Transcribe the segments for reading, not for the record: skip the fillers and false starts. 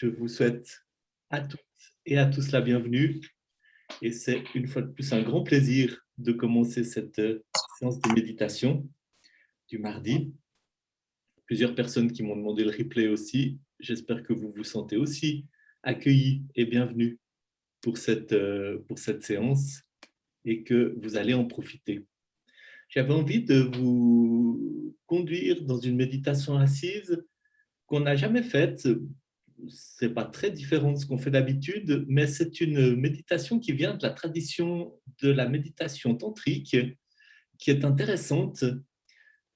Je vous souhaite à toutes et à tous la bienvenue. Et c'est une fois de plus un grand plaisir de commencer cette séance de méditation du mardi. Plusieurs personnes qui m'ont demandé le replay aussi. J'espère que vous vous sentez aussi accueillis et bienvenus pour cette séance et que vous allez en profiter. J'avais envie de vous conduire dans une méditation assise qu'on n'a jamais faite. C'est pas très différent de ce qu'on fait d'habitude, mais c'est une méditation qui vient de la tradition de la méditation tantrique, qui est intéressante.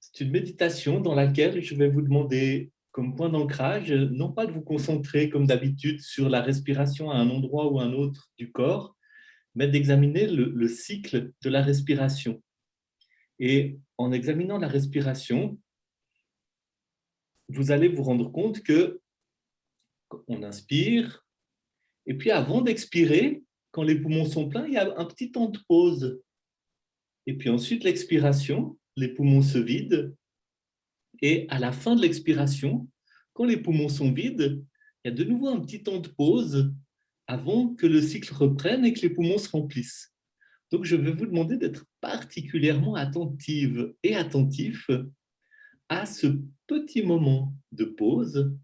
C'est une méditation dans laquelle je vais vous demander comme point d'ancrage, non pas de vous concentrer comme d'habitude sur la respiration à un endroit ou un autre du corps, mais d'examiner le cycle de la respiration. Et en examinant la respiration, vous allez vous rendre compte que on inspire, et puis avant d'expirer, quand les poumons sont pleins, il y a un petit temps de pause. Et puis ensuite, l'expiration, les poumons se vident. Et à la fin de l'expiration, quand les poumons sont vides, il y a de nouveau un petit temps de pause avant que le cycle reprenne et que les poumons se remplissent. Donc, je vais vous demander d'être particulièrement attentive et attentif à ce petit moment de pause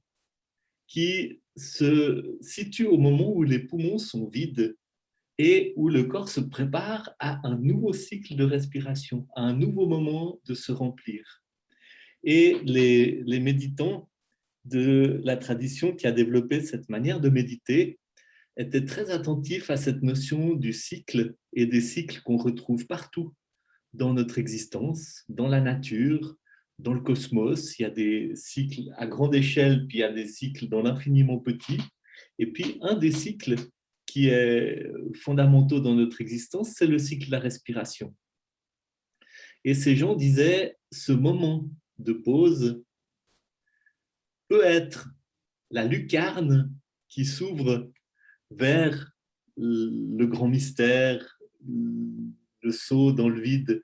qui se situe au moment où les poumons sont vides et où le corps se prépare à un nouveau cycle de respiration, à un nouveau moment de se remplir. Et les méditants de la tradition qui a développé cette manière de méditer étaient très attentifs à cette notion du cycle et des cycles qu'on retrouve partout dans notre existence, dans la nature, dans le cosmos. Il y a des cycles à grande échelle, puis il y a des cycles dans l'infiniment petit. Et puis, un des cycles qui est fondamental dans notre existence, c'est le cycle de la respiration. Et ces gens disaient, ce moment de pause peut être la lucarne qui s'ouvre vers le grand mystère, le saut dans le vide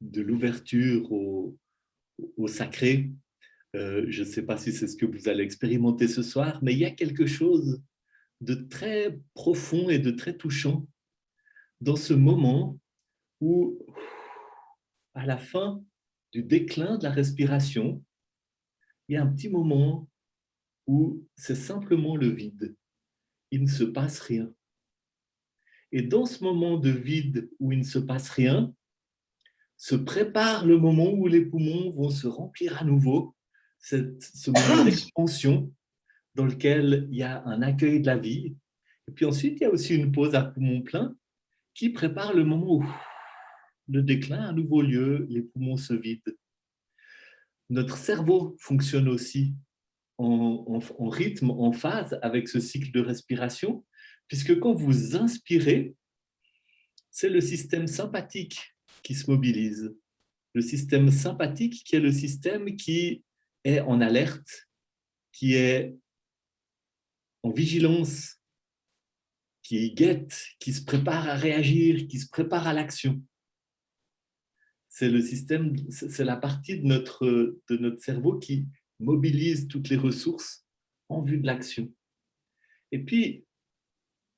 de l'ouverture au sacré. Je ne sais pas si c'est ce que vous allez expérimenter ce soir, mais il y a quelque chose de très profond et de très touchant dans ce moment où, à la fin du déclin de la respiration, il y a un petit moment où c'est simplement le vide. Il ne se passe rien. Et dans ce moment de vide où il ne se passe rien, se prépare le moment où les poumons vont se remplir à nouveau, ce moment d'expansion dans lequel il y a un accueil de la vie. Et puis ensuite, il y a aussi une pause à poumons pleins qui prépare le moment où le déclin a un nouveau lieu, les poumons se vident. Notre cerveau fonctionne aussi en rythme, en phase avec ce cycle de respiration, puisque quand vous inspirez, c'est le système sympathique qui se mobilise. Le système sympathique qui est le système qui est en alerte, qui est en vigilance, qui guette, qui se prépare à réagir, qui se prépare à l'action. C'est le système, c'est la partie de notre cerveau qui mobilise toutes les ressources en vue de l'action. Et puis,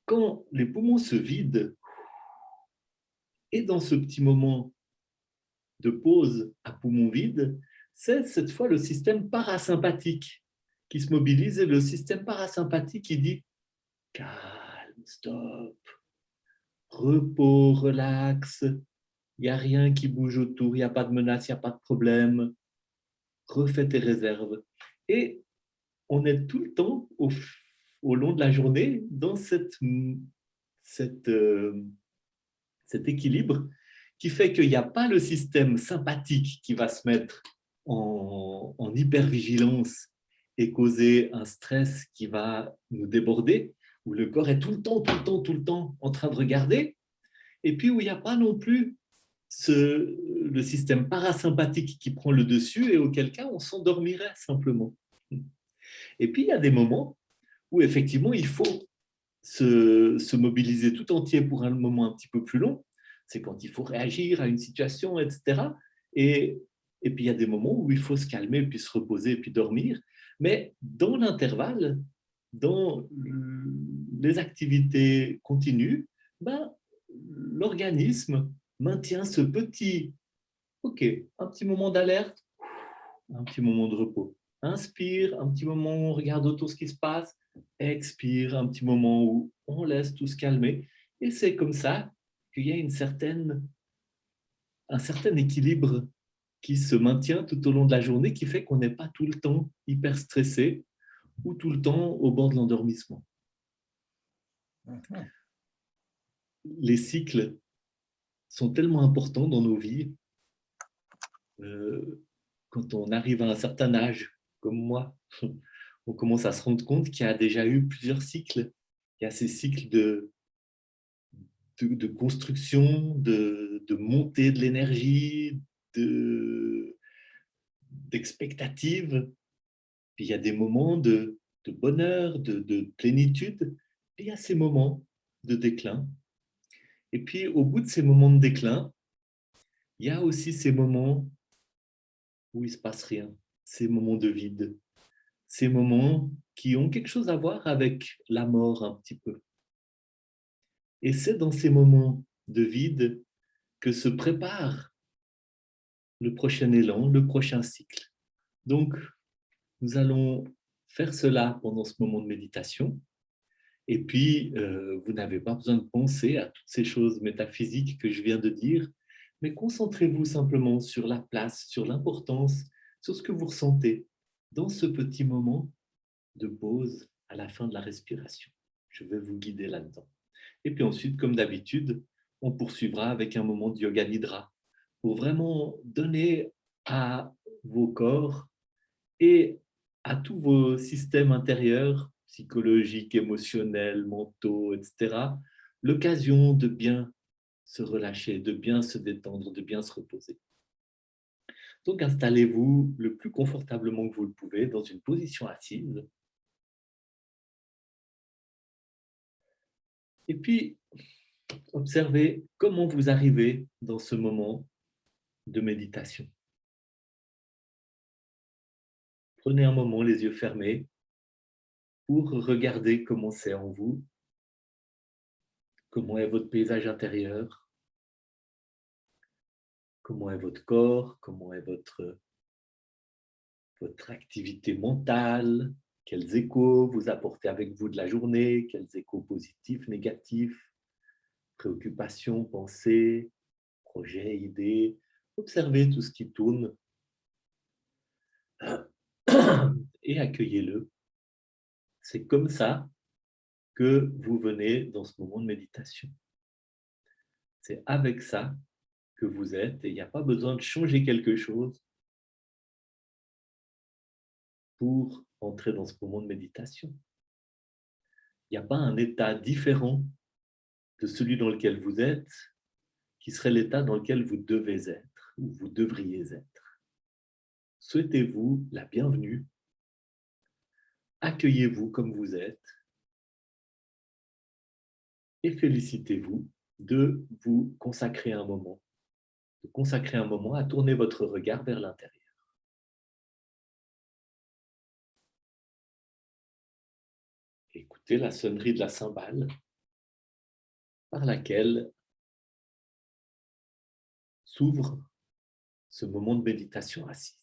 quand les poumons se vident, et dans ce petit moment de pause à poumons vides, c'est cette fois le système parasympathique qui se mobilise, et le système parasympathique qui dit calme, stop, repos, relax, il n'y a rien qui bouge autour, il n'y a pas de menace, il n'y a pas de problème, refais tes réserves. Et on est tout le temps au long de la journée dans cet équilibre qui fait qu'il n'y a pas le système sympathique qui va se mettre en hypervigilance et causer un stress qui va nous déborder, où le corps est tout le temps en train de regarder, et puis où il n'y a pas non plus le système parasympathique qui prend le dessus et auquel cas on s'endormirait simplement. Et puis il y a des moments où effectivement il faut se mobiliser tout entier pour un moment un petit peu plus long. C'est quand il faut réagir à une situation, etc. Et puis il y a des moments où il faut se calmer, puis se reposer, puis dormir. Mais dans l'intervalle, dans les activités continues, ben, l'organisme maintient ce petit, OK, un petit moment d'alerte, un petit moment de repos. Inspire, un petit moment où on regarde autour ce qui se passe. Expire, un petit moment où on laisse tout se calmer. Et c'est comme ça qu'il y a un certain équilibre qui se maintient tout au long de la journée, qui fait qu'on n'est pas tout le temps hyper stressé ou tout le temps au bord de l'endormissement. Mhm. Les cycles sont tellement importants dans nos vies. Quand on arrive à un certain âge, comme moi, on commence à se rendre compte qu'il y a déjà eu plusieurs cycles. Il y a ces cycles de construction, de montée de l'énergie, d'expectative. Puis il y a des moments de bonheur, de plénitude. Puis il y a ces moments de déclin. Et puis au bout de ces moments de déclin, il y a aussi ces moments où il ne se passe rien, ces moments de vide, ces moments qui ont quelque chose à voir avec la mort un petit peu. Et c'est dans ces moments de vide que se prépare le prochain élan, le prochain cycle. Donc, nous allons faire cela pendant ce moment de méditation. Et puis, vous n'avez pas besoin de penser à toutes ces choses métaphysiques que je viens de dire, mais concentrez-vous simplement sur la place, sur l'importance, sur ce que vous ressentez dans ce petit moment de pause à la fin de la respiration. Je vais vous guider là-dedans. Et puis ensuite, comme d'habitude, on poursuivra avec un moment de yoga nidra pour vraiment donner à vos corps et à tous vos systèmes intérieurs, psychologiques, émotionnels, mentaux, etc., l'occasion de bien se relâcher, de bien se détendre, de bien se reposer. Donc installez-vous le plus confortablement que vous le pouvez dans une position assise. Et puis, observez comment vous arrivez dans ce moment de méditation. Prenez un moment, les yeux fermés, pour regarder comment c'est en vous, comment est votre paysage intérieur, comment est votre corps, comment est votre activité mentale, quels échos vous apportez avec vous de la journée, quels échos positifs, négatifs, préoccupations, pensées, projets, idées. Observez tout ce qui tourne et accueillez-le. C'est comme ça que vous venez dans ce moment de méditation. C'est avec ça que vous êtes et il n'y a pas besoin de changer quelque chose pour entrer dans ce moment de méditation. Il n'y a pas un état différent de celui dans lequel vous êtes qui serait l'état dans lequel vous devez être ou vous devriez être. Souhaitez-vous la bienvenue, accueillez-vous comme vous êtes et félicitez-vous de vous consacrer un moment, de consacrer un moment à tourner votre regard vers l'intérieur. Écoutez la sonnerie de la cymbale par laquelle s'ouvre ce moment de méditation assise.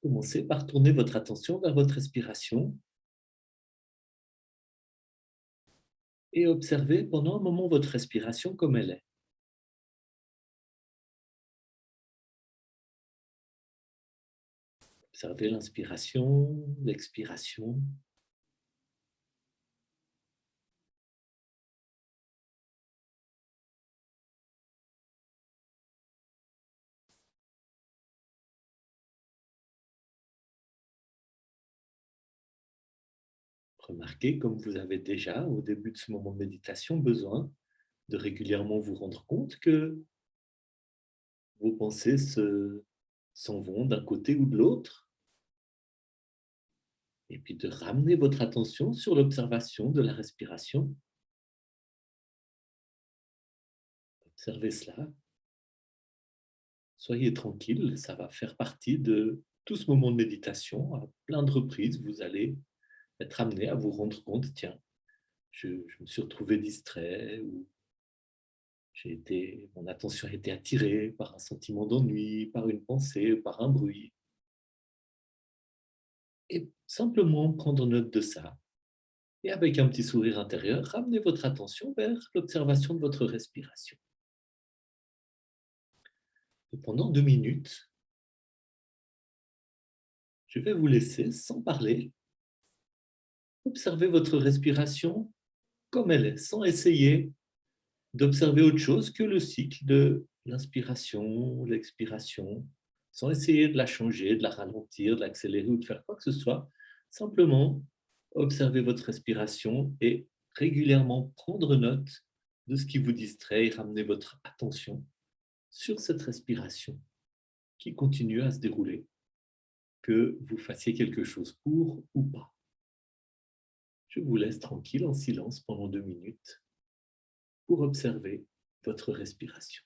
Commencez par tourner votre attention vers votre respiration et observez pendant un moment votre respiration comme elle est. Observez l'inspiration, l'expiration. Remarquez comme vous avez déjà, au début de ce moment de méditation, besoin de régulièrement vous rendre compte que vos pensées s'en vont d'un côté ou de l'autre, et puis de ramener votre attention sur l'observation de la respiration. Observez cela, soyez tranquille, ça va faire partie de tout ce moment de méditation. À plein de reprises, vous allez être amené à vous rendre compte, tiens, je me suis retrouvé distrait, ou mon attention a été attirée par un sentiment d'ennui, par une pensée, par un bruit. Et simplement prendre note de ça. Et avec un petit sourire intérieur, ramenez votre attention vers l'observation de votre respiration. Et pendant 2 minutes, je vais vous laisser, sans parler, observer votre respiration comme elle est, sans essayer d'observer autre chose que le cycle de l'inspiration, l'expiration, sans essayer de la changer, de la ralentir, de l'accélérer ou de faire quoi que ce soit. Simplement, observez votre respiration et régulièrement prendre note de ce qui vous distrait et ramener votre attention sur cette respiration qui continue à se dérouler, que vous fassiez quelque chose pour ou pas. Je vous laisse tranquille en silence pendant 2 minutes pour observer votre respiration.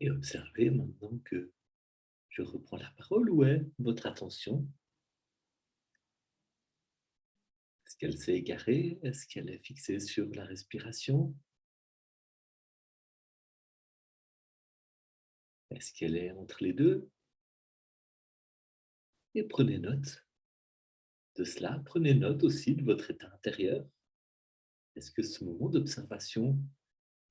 Et observez maintenant que je reprends la parole, où est votre attention? Est-ce qu'elle s'est égarée? Est-ce qu'elle est fixée sur la respiration? Est-ce qu'elle est entre les deux? Et prenez note de cela. Prenez note aussi de votre état intérieur. Est-ce que ce moment d'observation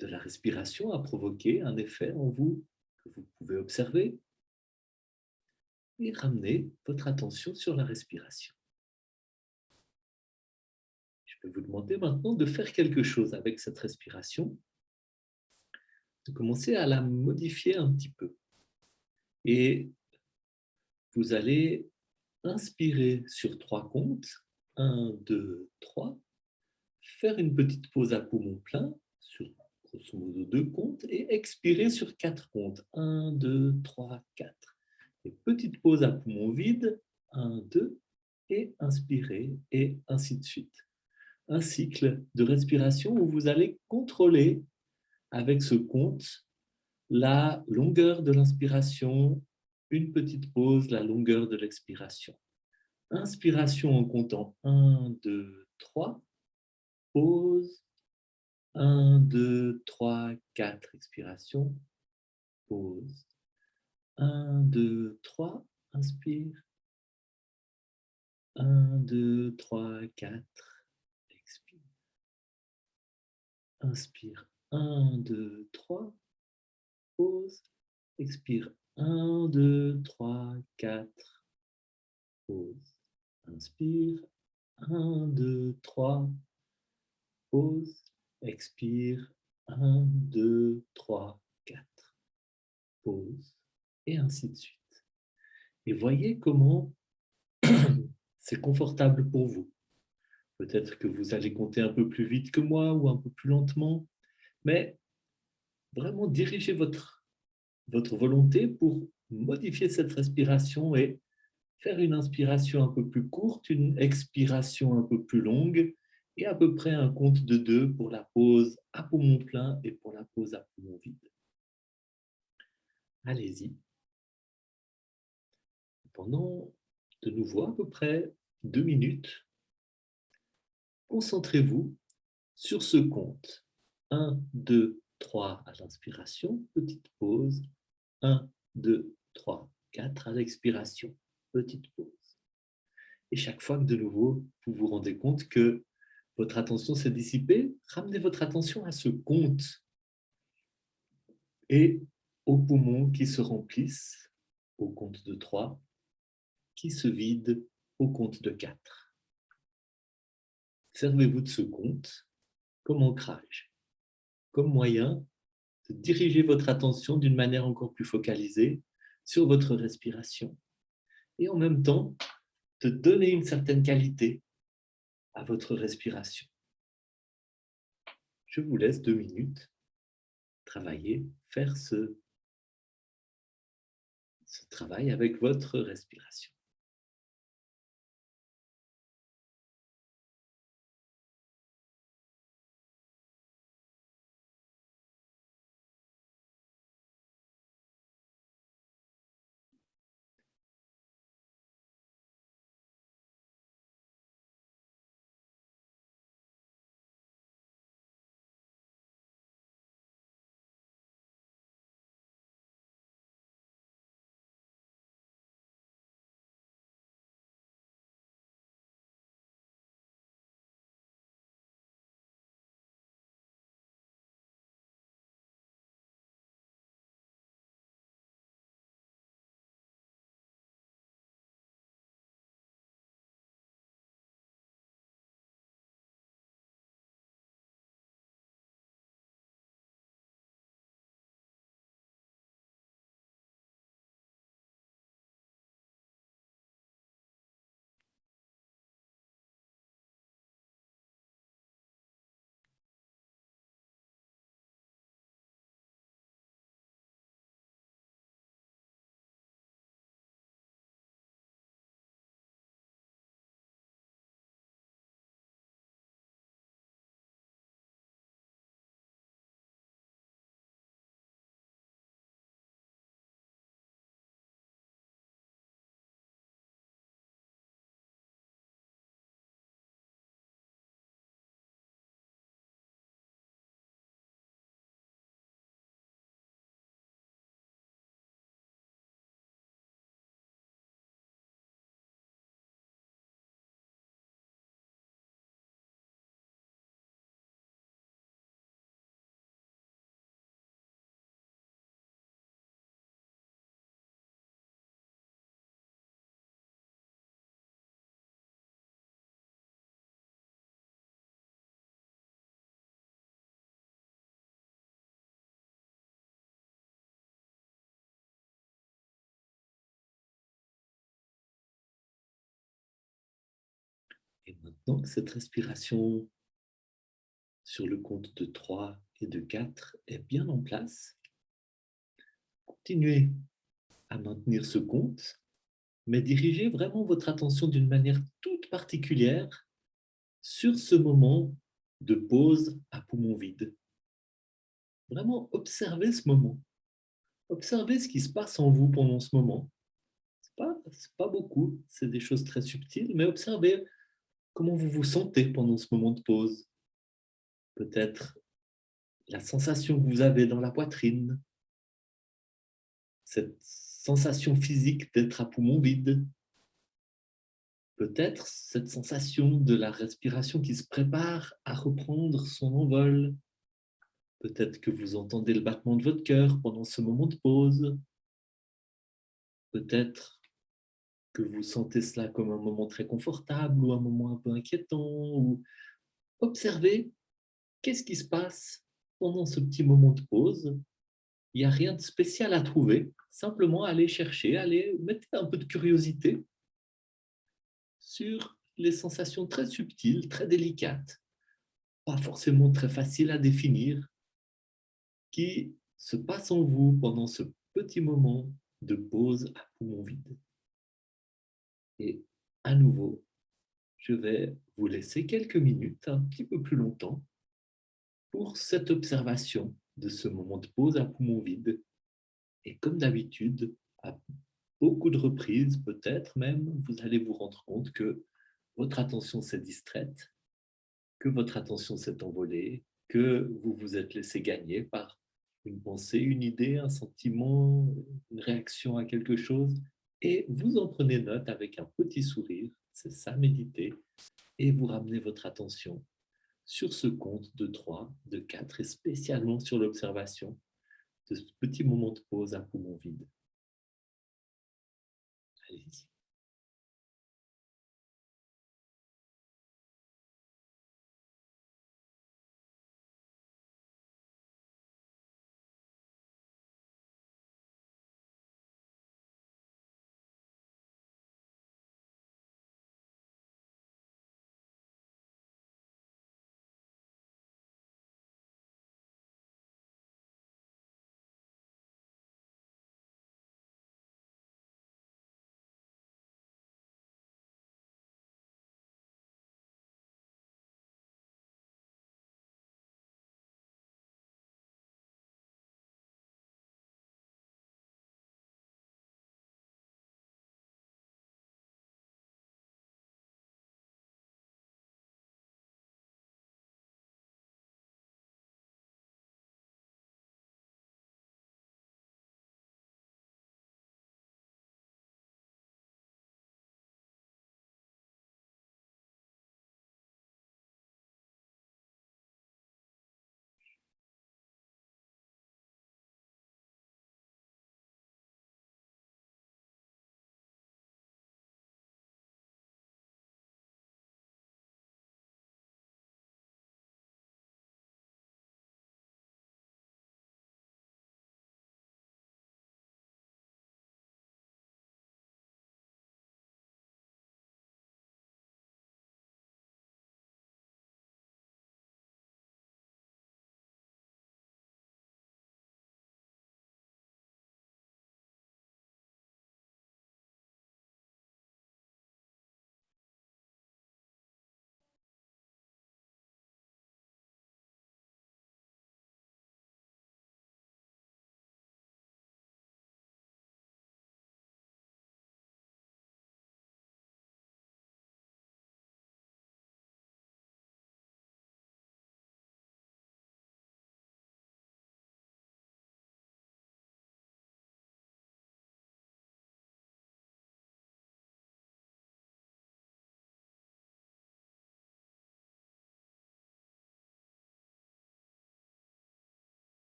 de la respiration a provoqué un effet en vous que vous pouvez observer? Et ramenez votre attention sur la respiration. Je vais vous demander maintenant de faire quelque chose avec cette respiration, de commencer à la modifier un petit peu. Et vous allez inspirer sur 3 comptes. 1, 2, 3. faire une petite pause à poumon plein sur grosso modo 2 comptes et expirer sur 4 comptes. 1, 2, 3, 4. Et petite pause à poumon vide, 1, 2, et inspirer, et ainsi de suite. Un cycle de respiration où vous allez contrôler avec ce compte la longueur de l'inspiration, une petite pause, la longueur de l'expiration. Inspiration en comptant 1, 2, 3, pause, 1, 2, 3, 4, expiration, pause. 1, 2, 3, inspire. 1, 2, 3, 4, expire. Inspire. 1, 2, 3, pause. Expire. 1, 2, 3, 4, pause. Inspire. 1, 2, 3, pause. Expire. 1, 2, 3, 4, pause. Et ainsi de suite. Et voyez comment c'est confortable pour vous. Peut-être que vous allez compter un peu plus vite que moi ou un peu plus lentement, mais vraiment dirigez votre volonté pour modifier cette respiration et faire une inspiration un peu plus courte, une expiration un peu plus longue et à peu près un compte de 2 pour la pause à poumon plein et pour la pause à poumon vide. Allez-y. Pendant de nouveau à peu près 2 minutes, concentrez-vous sur ce compte. 1, 2, 3 à l'inspiration, petite pause. 1, 2, 3, 4 à l'expiration, petite pause. Et chaque fois que de nouveau, vous vous rendez compte que votre attention s'est dissipée, ramenez votre attention à ce compte et aux poumons qui se remplissent au compte de 3, qui se vident au compte de 4. Servez-vous de ce compte comme ancrage, comme moyen de diriger votre attention d'une manière encore plus focalisée sur votre respiration et en même temps de donner une certaine qualité à votre respiration. Je vous laisse 2 minutes travailler, faire ce travail avec votre respiration. Et maintenant que cette respiration sur le compte de 3 et de 4 est bien en place. Continuez à maintenir ce compte, mais dirigez vraiment votre attention d'une manière toute particulière sur ce moment de pause à poumon vide. Vraiment observez ce moment. Observez ce qui se passe en vous pendant ce moment. C'est pas beaucoup, c'est des choses très subtiles, mais observez comment vous vous sentez pendant ce moment de pause. Peut-être la sensation que vous avez dans la poitrine, cette sensation physique d'être à poumon vide, peut-être cette sensation de la respiration qui se prépare à reprendre son envol. Peut-être que vous entendez le battement de votre cœur pendant ce moment de pause. Peut-être que vous sentez cela comme un moment très confortable ou un moment un peu inquiétant. Ou observez qu'est-ce qui se passe pendant ce petit moment de pause. Il n'y a rien de spécial à trouver. Simplement aller chercher, aller mettre un peu de curiosité sur les sensations très subtiles, très délicates, pas forcément très faciles à définir, qui se passent en vous pendant ce petit moment de pause à poumon vide. Et à nouveau, je vais vous laisser quelques minutes, un petit peu plus longtemps, pour cette observation de ce moment de pause à poumon vide. Et comme d'habitude, à beaucoup de reprises, peut-être même, vous allez vous rendre compte que votre attention s'est distraite, que votre attention s'est envolée, que vous vous êtes laissé gagner par une pensée, une idée, un sentiment, une réaction à quelque chose, et vous en prenez note avec un petit sourire, c'est ça méditer, et vous ramenez votre attention sur ce compte de 3, de 4, et spécialement sur l'observation de ce petit moment de pause à poumon vide. Allez-y.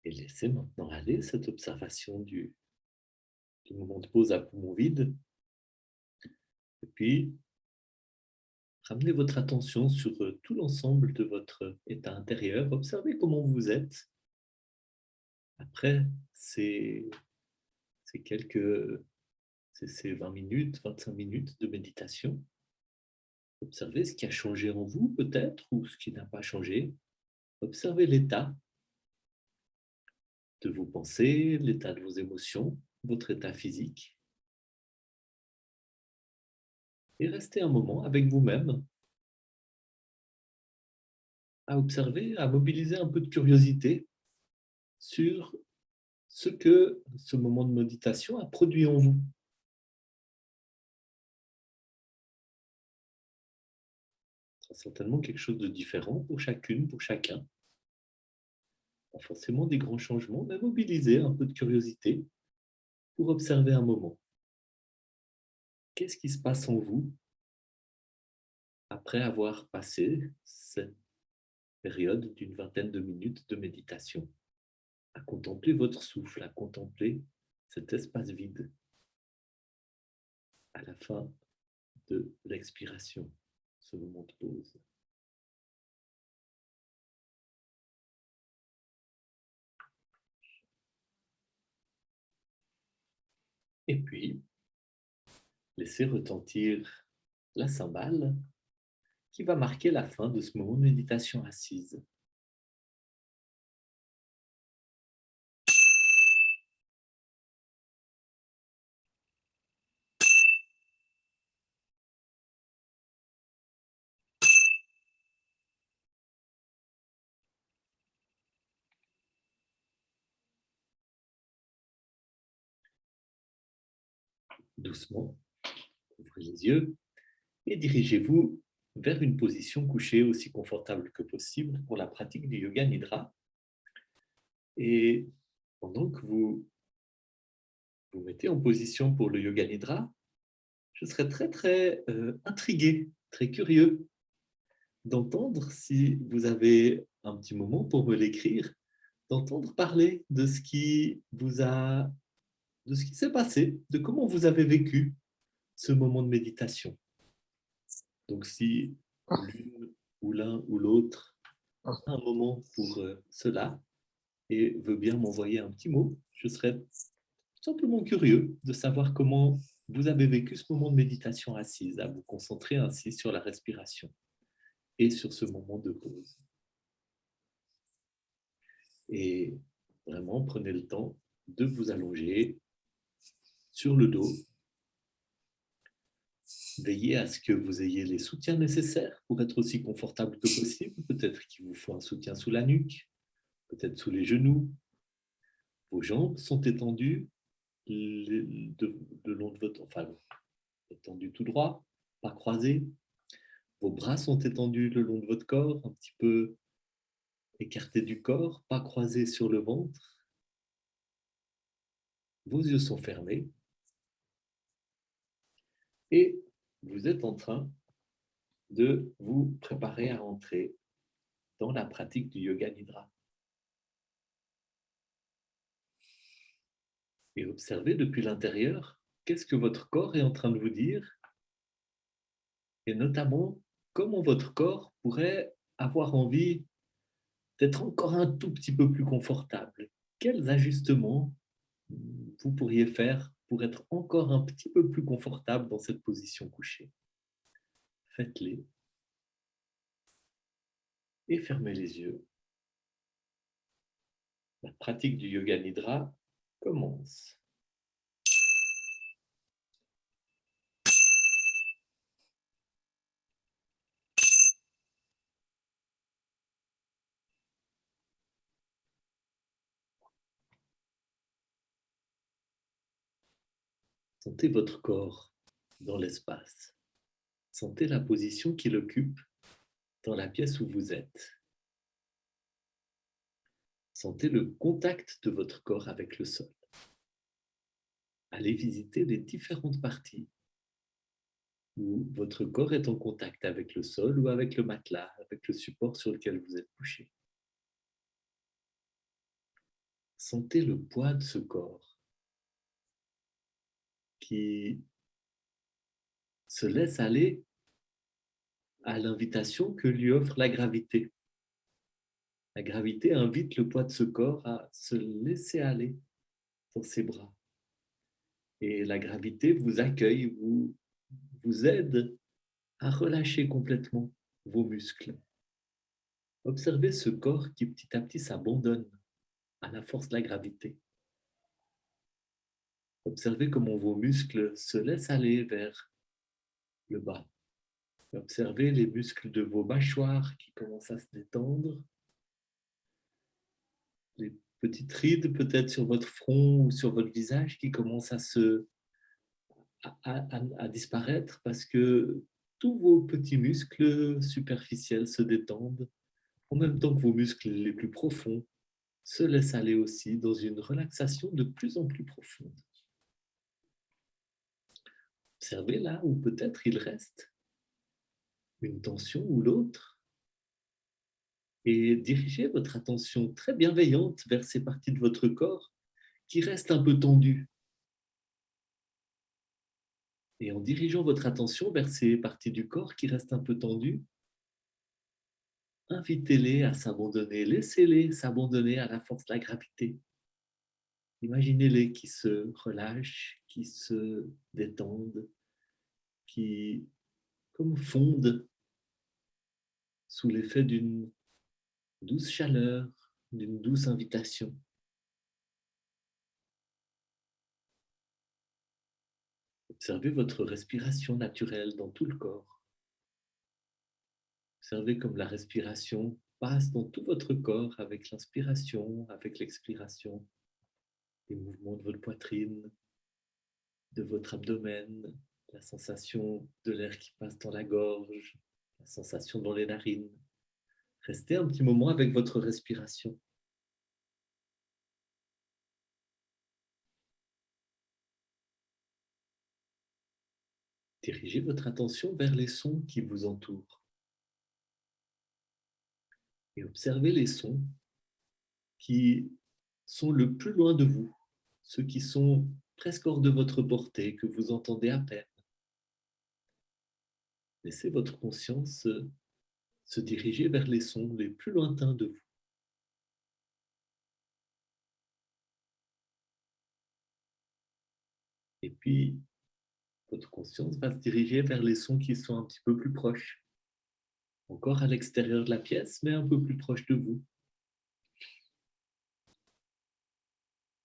Et laissez maintenant aller cette observation du moment de pause à poumon vide. Et puis, ramenez votre attention sur tout l'ensemble de votre état intérieur. Observez comment vous êtes après ces quelques ces 20 minutes, 25 minutes de méditation. Observez ce qui a changé en vous peut-être ou ce qui n'a pas changé. Observez l'état de vos pensées, l'état de vos émotions, votre état physique. Et restez un moment avec vous-même à observer, à mobiliser un peu de curiosité sur ce que ce moment de méditation a produit en vous. C'est certainement quelque chose de différent pour chacune, pour chacun. Pas forcément des grands changements, mais mobiliser un peu de curiosité pour observer un moment. Qu'est-ce qui se passe en vous après avoir passé cette période d'une vingtaine de minutes de méditation, à contempler votre souffle, à contempler cet espace vide à la fin de l'expiration, ce moment de pause. Et puis, laissez retentir la cymbale qui va marquer la fin de ce moment de méditation assise. Doucement, ouvrez les yeux et dirigez-vous vers une position couchée aussi confortable que possible pour la pratique du yoga nidra. Et pendant que vous vous mettez en position pour le yoga nidra, je serais très intrigué, très curieux d'entendre, si vous avez un petit moment pour me l'écrire, d'entendre parler de ce qui de ce qui s'est passé, de comment vous avez vécu ce moment de méditation. Donc si l'une ou l'un ou l'autre a un moment pour cela et veut bien m'envoyer un petit mot, je serais simplement curieux de savoir comment vous avez vécu ce moment de méditation assise, à vous concentrer ainsi sur la respiration et sur ce moment de pause. Et vraiment, prenez le temps de vous allonger sur le dos. Veillez à ce que vous ayez les soutiens nécessaires pour être aussi confortable que possible. Peut-être qu'il vous faut un soutien sous la nuque, peut-être sous les genoux. Vos jambes sont étendues le long de votre... Enfin, étendues tout droit, pas croisées. Vos bras sont étendus le long de votre corps, un petit peu écartés du corps, pas croisés sur le ventre. Vos yeux sont fermés. Et vous êtes en train de vous préparer à entrer dans la pratique du yoga nidra. Et observez depuis l'intérieur qu'est-ce que votre corps est en train de vous dire et notamment comment votre corps pourrait avoir envie d'être encore un tout petit peu plus confortable. Quels ajustements vous pourriez faire pour être encore un petit peu plus confortable dans cette position couchée? Faites-les et fermez les yeux. La pratique du yoga nidra commence. Sentez votre corps dans l'espace. Sentez la position qu'il occupe dans la pièce où vous êtes. Sentez le contact de votre corps avec le sol. Allez visiter les différentes parties où votre corps est en contact avec le sol ou avec le matelas, avec le support sur lequel vous êtes couché. Sentez le poids de ce corps qui se laisse aller à l'invitation que lui offre la gravité. La gravité invite le poids de ce corps à se laisser aller dans ses bras. Et la gravité vous accueille, vous aide à relâcher complètement vos muscles. Observez ce corps qui petit à petit s'abandonne à la force de la gravité. Observez comment vos muscles se laissent aller vers le bas. Observez les muscles de vos mâchoires qui commencent à se détendre, les petites rides peut-être sur votre front ou sur votre visage qui commencent à disparaître parce que tous vos petits muscles superficiels se détendent en même temps que vos muscles les plus profonds se laissent aller aussi dans une relaxation de plus en plus profonde. Observez là où peut-être il reste une tension ou l'autre et dirigez votre attention très bienveillante vers ces parties de votre corps qui restent un peu tendues. Et en dirigeant votre attention vers ces parties du corps qui restent un peu tendues, invitez-les à s'abandonner, laissez-les s'abandonner à la force de la gravité. Imaginez-les qui se relâchent, qui se détendent, qui comme fondent sous l'effet d'une douce chaleur, d'une douce invitation. Observez votre respiration naturelle dans tout le corps. Observez comme la respiration passe dans tout votre corps avec l'inspiration, avec l'expiration, les mouvements de votre poitrine, de votre abdomen, la sensation de l'air qui passe dans la gorge, la sensation dans les narines. Restez un petit moment avec votre respiration. Dirigez votre attention vers les sons qui vous entourent et observez les sons qui sont le plus loin de vous, ceux qui sont presque hors de votre portée, que vous entendez à peine. Laissez votre conscience se diriger vers les sons les plus lointains de vous. Et puis, votre conscience va se diriger vers les sons qui sont un petit peu plus proches, encore à l'extérieur de la pièce, mais un peu plus proches de vous.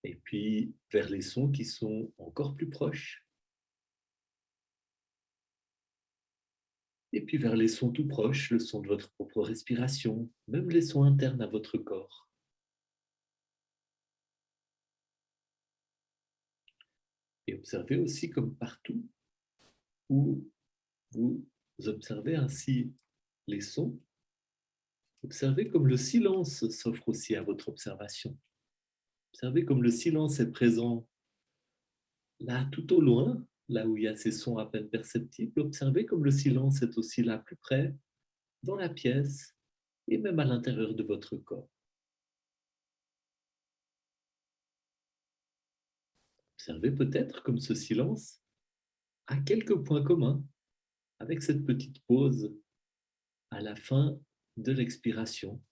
Et puis, vers les sons qui sont encore plus proches. Et puis vers les sons tout proches, le son de votre propre respiration, même les sons internes à votre corps. Et observez aussi comme partout où vous observez ainsi les sons, observez comme le silence s'offre aussi à votre observation. Observez comme le silence est présent là tout au loin, là où il y a ces sons à peine perceptibles. Observez comme le silence est aussi là plus près, dans la pièce et même à l'intérieur de votre corps. Observez peut-être comme ce silence a quelques points communs avec cette petite pause à la fin de l'expiration,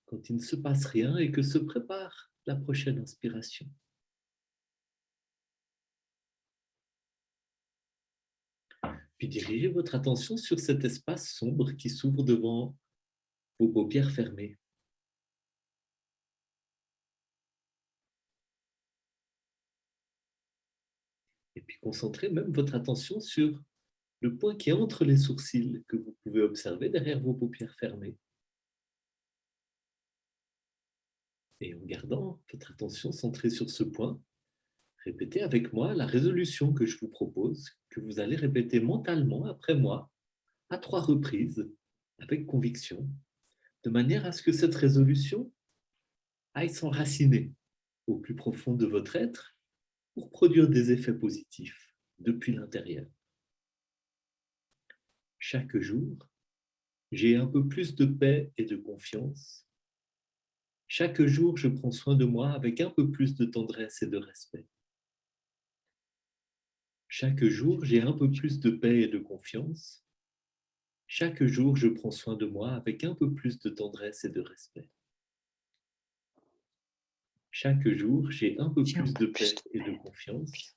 quand il ne se passe rien et que se prépare la prochaine inspiration. Puis dirigez votre attention sur cet espace sombre qui s'ouvre devant vos paupières fermées. Et puis concentrez même votre attention sur le point qui est entre les sourcils que vous pouvez observer derrière vos paupières fermées. Et en gardant votre attention centrée sur ce point, répétez avec moi la résolution que je vous propose, que vous allez répéter mentalement après moi à 3 reprises avec conviction, de manière à ce que cette résolution aille s'enraciner au plus profond de votre être pour produire des effets positifs depuis l'intérieur. Chaque jour, j'ai un peu plus de paix et de confiance. Chaque jour, je prends soin de moi avec un peu plus de tendresse et de respect. Chaque jour, j'ai un peu plus de paix et de confiance. Chaque jour, je prends soin de moi avec un peu plus de tendresse et de respect. Chaque jour, j'ai un peu plus de paix et de confiance.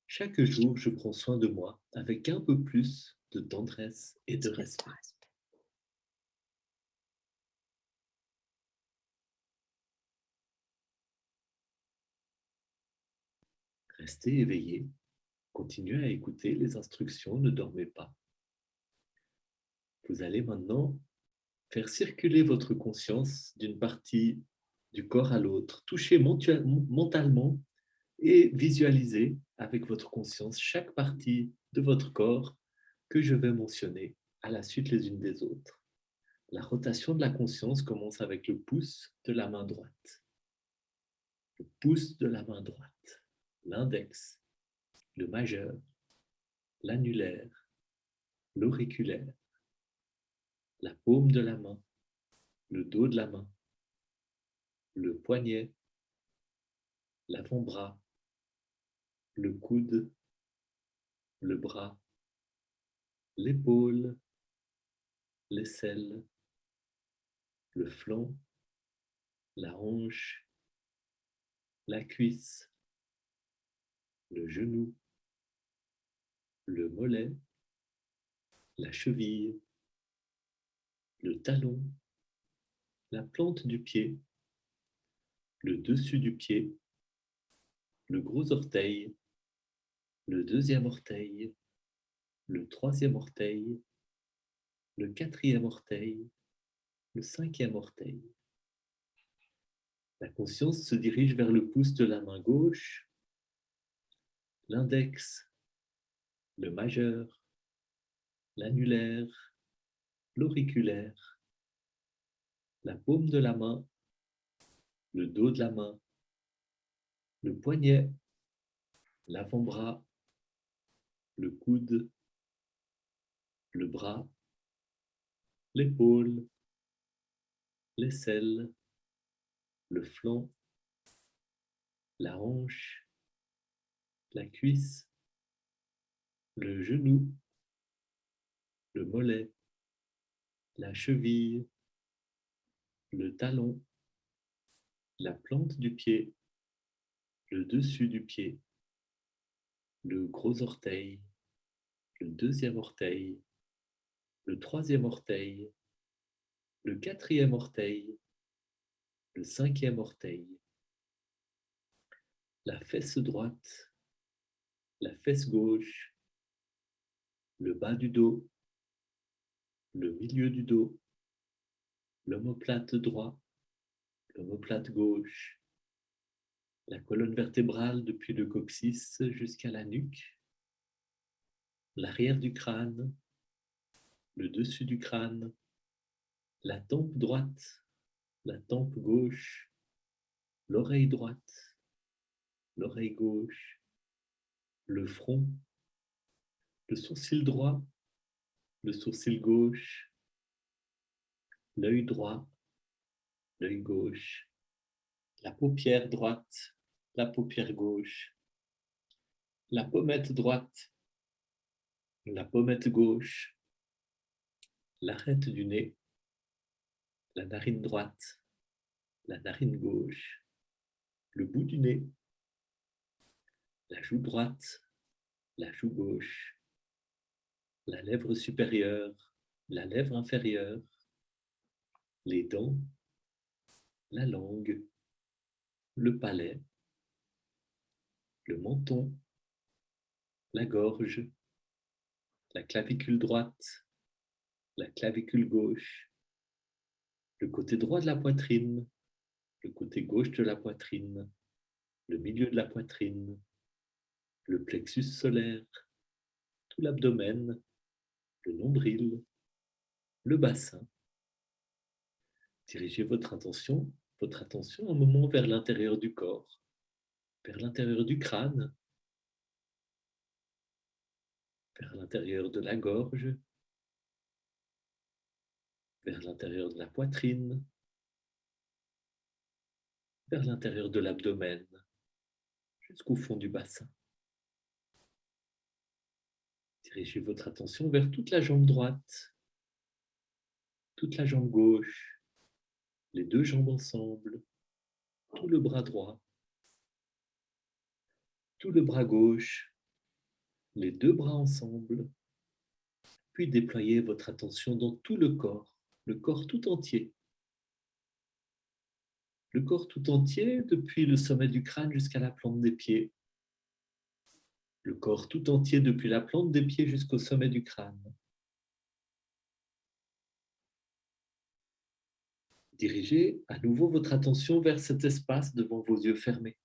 Chaque jour, je prends soin de moi avec un peu plus de tendresse et de respect. Restez éveillé, continuez à écouter les instructions, ne dormez pas. Vous allez maintenant faire circuler votre conscience d'une partie du corps à l'autre, toucher mentalement et visualiser avec votre conscience chaque partie de votre corps que je vais mentionner à la suite les unes des autres. La rotation de la conscience commence avec le pouce de la main droite. Le pouce de la main droite, l'index, le majeur, l'annulaire, l'auriculaire, la paume de la main, le dos de la main, le poignet, l'avant-bras, le coude, le bras, l'épaule, l'aisselle, le flanc, la hanche, la cuisse, le genou, le mollet, la cheville, le talon, la plante du pied, le dessus du pied, le gros orteil, le deuxième orteil, le troisième orteil, le quatrième orteil, le cinquième orteil. La conscience se dirige vers le pouce de la main gauche, l'index, le majeur, l'annulaire, l'auriculaire, la paume de la main, le dos de la main, le poignet, l'avant-bras, le coude, le bras, l'épaule, l'aisselle, le flanc, la hanche, la cuisse, le genou, le mollet, la cheville, le talon, la plante du pied, le dessus du pied, le gros orteil, le deuxième orteil, le troisième orteil, le quatrième orteil, le cinquième orteil, la fesse droite, la fesse gauche, le bas du dos, le milieu du dos, l'omoplate droit, l'omoplate gauche, la colonne vertébrale depuis le coccyx jusqu'à la nuque, l'arrière du crâne, le dessus du crâne, la tempe droite, la tempe gauche, l'oreille droite, l'oreille gauche, le front, le sourcil droit, le sourcil gauche, l'œil droit, l'œil gauche, la paupière droite, la paupière gauche, la pommette droite, la pommette gauche, l'arête du nez, la narine droite, la narine gauche, le bout du nez, la joue droite, la joue gauche, la lèvre supérieure, la lèvre inférieure, les dents, la langue, le palais, le menton, la gorge, la clavicule droite, la clavicule gauche, le côté droit de la poitrine, le côté gauche de la poitrine, le milieu de la poitrine, le plexus solaire, tout l'abdomen, le nombril, le bassin. Dirigez votre attention un moment vers l'intérieur du corps, vers l'intérieur du crâne, vers l'intérieur de la gorge, vers l'intérieur de la poitrine, vers l'intérieur de l'abdomen, jusqu'au fond du bassin. Dirigez votre attention vers toute la jambe droite, toute la jambe gauche, les deux jambes ensemble, tout le bras droit, tout le bras gauche, les deux bras ensemble, puis déployez votre attention dans tout le corps tout entier. Le corps tout entier, depuis le sommet du crâne jusqu'à la plante des pieds. Le corps tout entier, depuis la plante des pieds jusqu'au sommet du crâne. Dirigez à nouveau votre attention vers cet espace devant vos yeux fermés.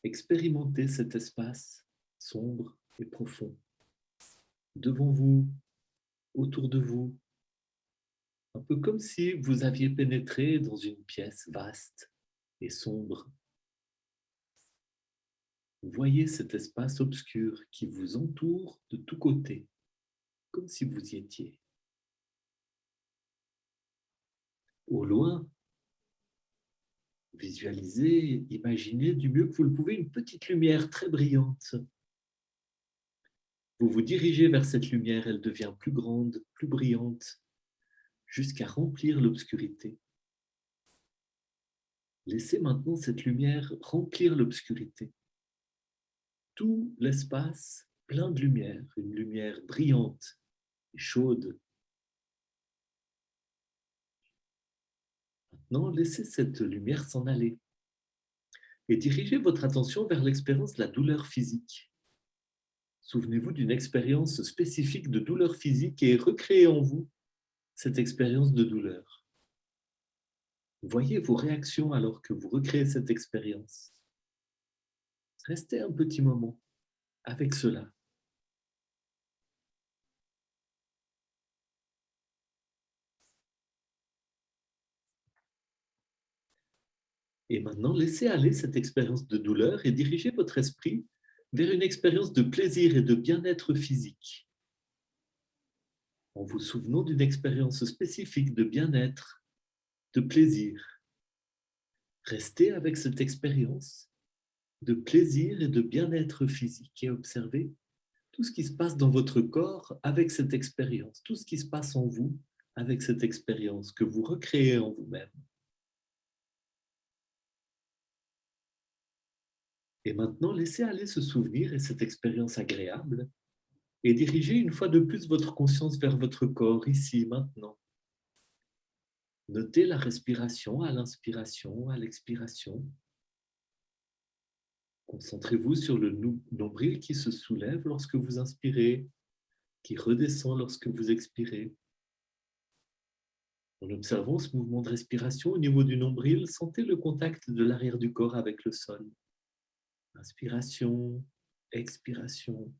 Expérimentez cet espace sombre et profond. Devant vous, autour de vous, un peu comme si vous aviez pénétré dans une pièce vaste et sombre. Voyez cet espace obscur qui vous entoure de tous côtés, comme si vous y étiez. Au loin, visualisez, imaginez du mieux que vous le pouvez une petite lumière très brillante. Vous vous dirigez vers cette lumière, elle devient plus grande, plus brillante, jusqu'à remplir l'obscurité. Laissez maintenant cette lumière remplir l'obscurité. Tout l'espace plein de lumière, une lumière brillante et chaude. Maintenant, laissez cette lumière s'en aller et dirigez votre attention vers l'expérience de la douleur physique. Souvenez-vous d'une expérience spécifique de douleur physique et recréez en vous cette expérience de douleur. Voyez vos réactions alors que vous recréez cette expérience. Restez un petit moment avec cela. Et maintenant, laissez aller cette expérience de douleur et dirigez votre esprit vers une expérience de plaisir et de bien-être physique. En vous souvenant d'une expérience spécifique de bien-être, de plaisir. Restez avec cette expérience de plaisir et de bien-être physique et observez tout ce qui se passe dans votre corps avec cette expérience, tout ce qui se passe en vous avec cette expérience que vous recréez en vous-même. Et maintenant, laissez aller ce souvenir et cette expérience agréable et dirigez une fois de plus votre conscience vers votre corps, ici, maintenant. Notez la respiration à l'inspiration, à l'expiration. Concentrez-vous sur le nombril qui se soulève lorsque vous inspirez, qui redescend lorsque vous expirez. En observant ce mouvement de respiration au niveau du nombril, sentez le contact de l'arrière du corps avec le sol. Inspiration, expiration,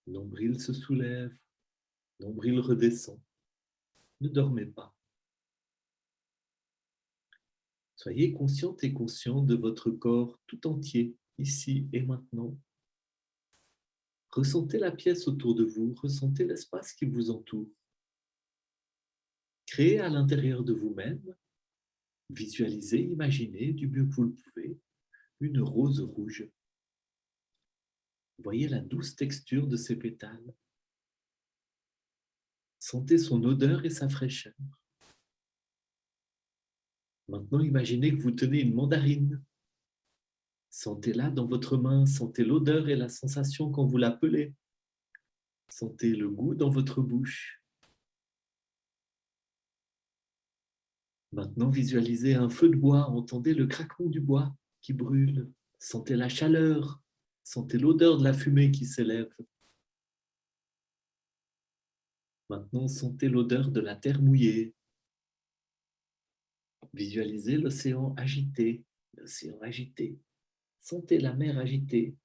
nombril se soulève, nombril redescend. Ne dormez pas. Soyez consciente et conscient de votre corps tout entier, ici et maintenant. Ressentez la pièce autour de vous, ressentez l'espace qui vous entoure. Créez à l'intérieur de vous-même, visualisez, imaginez du mieux que vous le pouvez, une rose rouge. Voyez la douce texture de ses pétales. Sentez son odeur et sa fraîcheur. Maintenant, imaginez que vous tenez une mandarine. Sentez-la dans votre main, sentez l'odeur et la sensation quand vous la pelez. Sentez le goût dans votre bouche. Maintenant, visualisez un feu de bois, entendez le craquement du bois qui brûle. Sentez la chaleur, sentez l'odeur de la fumée qui s'élève. Maintenant, sentez l'odeur de la terre mouillée. Visualisez l'océan agité, l'océan agité. Sentez la mer agitée.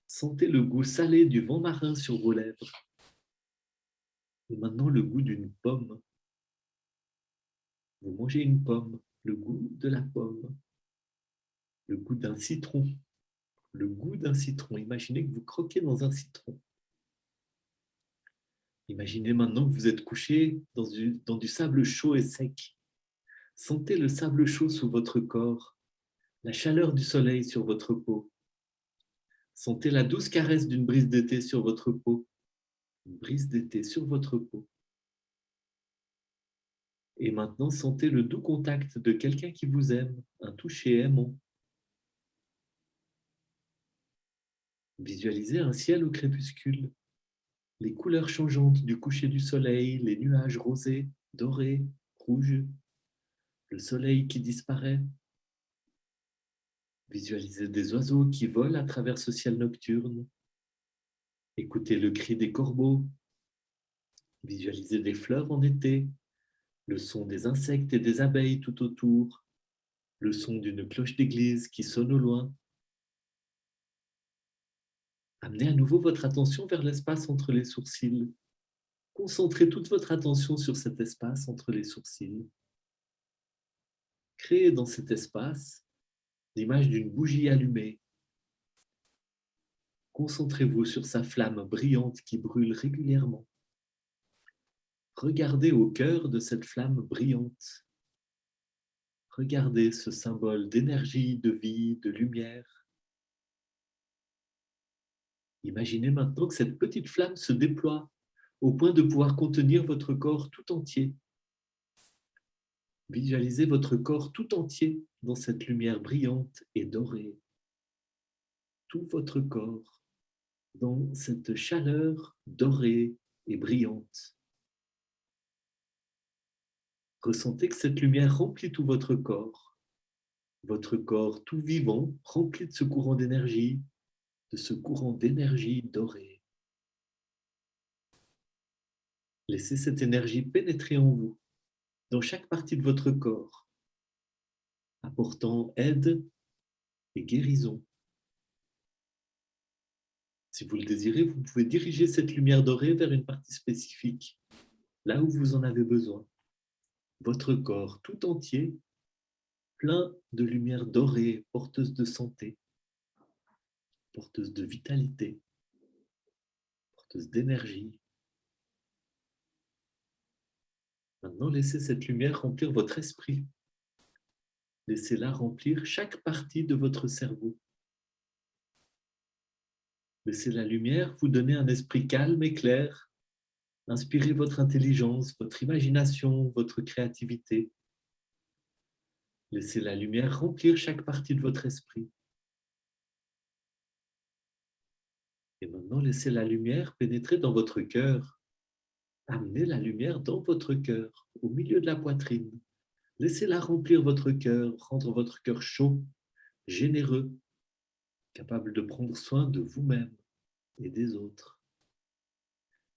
Sentez le goût salé du vent marin sur vos lèvres. Et maintenant, le goût d'une pomme. Vous mangez une pomme, le goût de la pomme. Le goût d'un citron. Le goût d'un citron. Imaginez que vous croquez dans un citron. Imaginez maintenant que vous êtes couché dans du sable chaud et sec. Sentez le sable chaud sous votre corps, la chaleur du soleil sur votre peau. Sentez la douce caresse d'une brise d'été sur votre peau, une brise d'été sur votre peau. Et maintenant, sentez le doux contact de quelqu'un qui vous aime, un toucher aimant. Visualisez un ciel au crépuscule, les couleurs changeantes du coucher du soleil, les nuages rosés, dorés, rouges, le soleil qui disparaît. Visualisez des oiseaux qui volent à travers ce ciel nocturne. Écoutez le cri des corbeaux. Visualisez des fleurs en été, le son des insectes et des abeilles tout autour, le son d'une cloche d'église qui sonne au loin. Amenez à nouveau votre attention vers l'espace entre les sourcils. Concentrez toute votre attention sur cet espace entre les sourcils. Créez dans cet espace l'image d'une bougie allumée. Concentrez-vous sur sa flamme brillante qui brûle régulièrement. Regardez au cœur de cette flamme brillante. Regardez ce symbole d'énergie, de vie, de lumière. Imaginez maintenant que cette petite flamme se déploie au point de pouvoir contenir votre corps tout entier. Visualisez votre corps tout entier dans cette lumière brillante et dorée. Tout votre corps dans cette chaleur dorée et brillante. Ressentez que cette lumière remplit tout votre corps tout vivant, rempli de ce courant d'énergie, dorée. Laissez cette énergie pénétrer en vous, dans chaque partie de votre corps, apportant aide et guérison. Si vous le désirez, vous pouvez diriger cette lumière dorée vers une partie spécifique, là où vous en avez besoin. Votre corps tout entier, plein de lumière dorée, porteuse de santé, porteuse de vitalité, porteuse d'énergie. Maintenant, laissez cette lumière remplir votre esprit. Laissez-la remplir chaque partie de votre cerveau. Laissez la lumière vous donner un esprit calme et clair. Inspirez votre intelligence, votre imagination, votre créativité. Laissez la lumière remplir chaque partie de votre esprit. Et maintenant, laissez la lumière pénétrer dans votre cœur. Amenez la lumière dans votre cœur, au milieu de la poitrine. Laissez-la remplir votre cœur, rendre votre cœur chaud, généreux, capable de prendre soin de vous-même et des autres.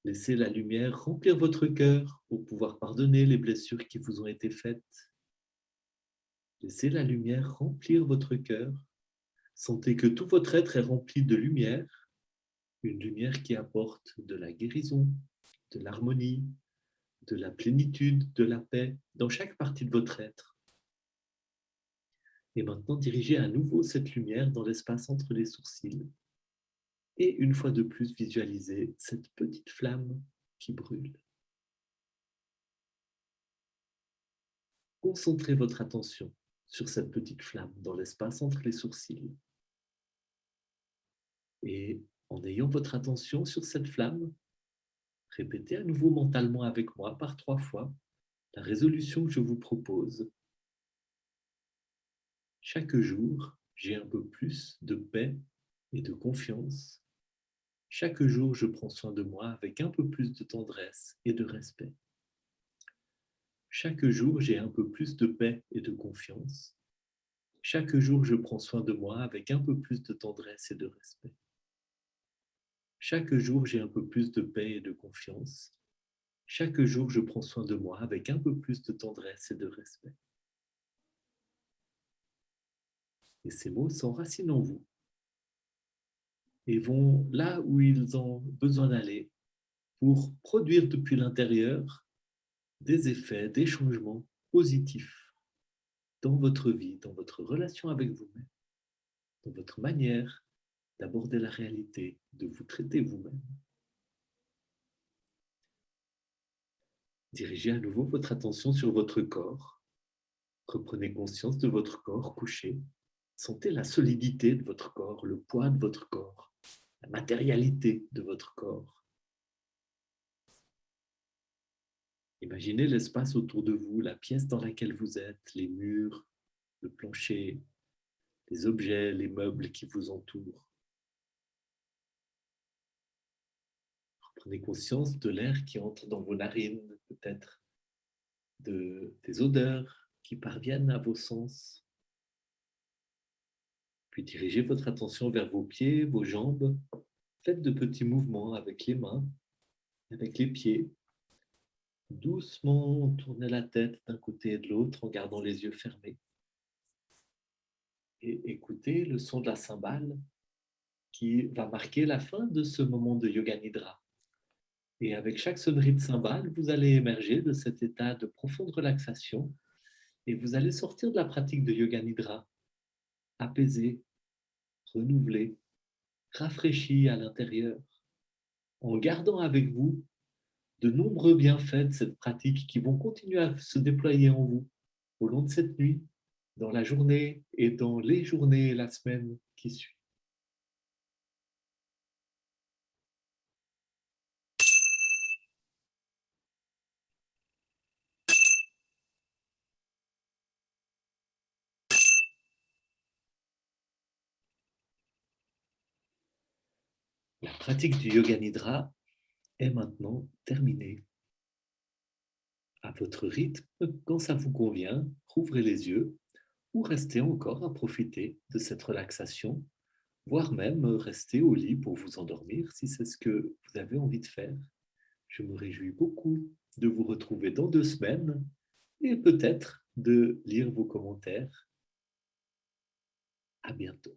Laissez la lumière remplir votre cœur pour pouvoir pardonner les blessures qui vous ont été faites. Laissez la lumière remplir votre cœur. Sentez que tout votre être est rempli de lumière, une lumière qui apporte de la guérison, de l'harmonie, de la plénitude, de la paix dans chaque partie de votre être. Et maintenant, dirigez à nouveau cette lumière dans l'espace entre les sourcils. Et une fois de plus, visualisez cette petite flamme qui brûle. Concentrez votre attention sur cette petite flamme dans l'espace entre les sourcils. Et en ayant votre attention sur cette flamme, répétez à nouveau mentalement avec moi par 3 fois la résolution que je vous propose. Chaque jour, j'ai un peu plus de paix et de confiance. Chaque jour, je prends soin de moi avec un peu plus de tendresse et de respect. Chaque jour, j'ai un peu plus de paix et de confiance. Chaque jour, je prends soin de moi avec un peu plus de tendresse et de respect. Chaque jour, j'ai un peu plus de paix et de confiance. Chaque jour, je prends soin de moi avec un peu plus de tendresse et de respect. Et ces mots s'enracinent en vous et vont là où ils ont besoin d'aller pour produire depuis l'intérieur des effets, des changements positifs dans votre vie, dans votre relation avec vous-même, dans votre manière d'aborder la réalité, de vous traiter vous-même. Dirigez à nouveau votre attention sur votre corps. Reprenez conscience de votre corps couché. Sentez la solidité de votre corps, le poids de votre corps, la matérialité de votre corps. Imaginez l'espace autour de vous, la pièce dans laquelle vous êtes, les murs, le plancher, les objets, les meubles qui vous entourent. Prenez conscience de l'air qui entre dans vos narines, peut-être des odeurs qui parviennent à vos sens. Puis dirigez votre attention vers vos pieds, vos jambes. Faites de petits mouvements avec les mains, avec les pieds. Doucement, tournez la tête d'un côté et de l'autre en gardant les yeux fermés. Et écoutez le son de la cymbale qui va marquer la fin de ce moment de Yoga Nidra. Et avec chaque sonnerie de cymbale, vous allez émerger de cet état de profonde relaxation et vous allez sortir de la pratique de Yoga Nidra, apaisé, renouvelé, rafraîchi à l'intérieur, en gardant avec vous de nombreux bienfaits de cette pratique qui vont continuer à se déployer en vous au long de cette nuit, dans la journée et dans les journées et la semaine qui suivent. La pratique du Yoga Nidra est maintenant terminée. À votre rythme, quand ça vous convient, rouvrez les yeux ou restez encore à profiter de cette relaxation, voire même rester au lit pour vous endormir si c'est ce que vous avez envie de faire. Je me réjouis beaucoup de vous retrouver dans 2 semaines et peut-être de lire vos commentaires. À bientôt.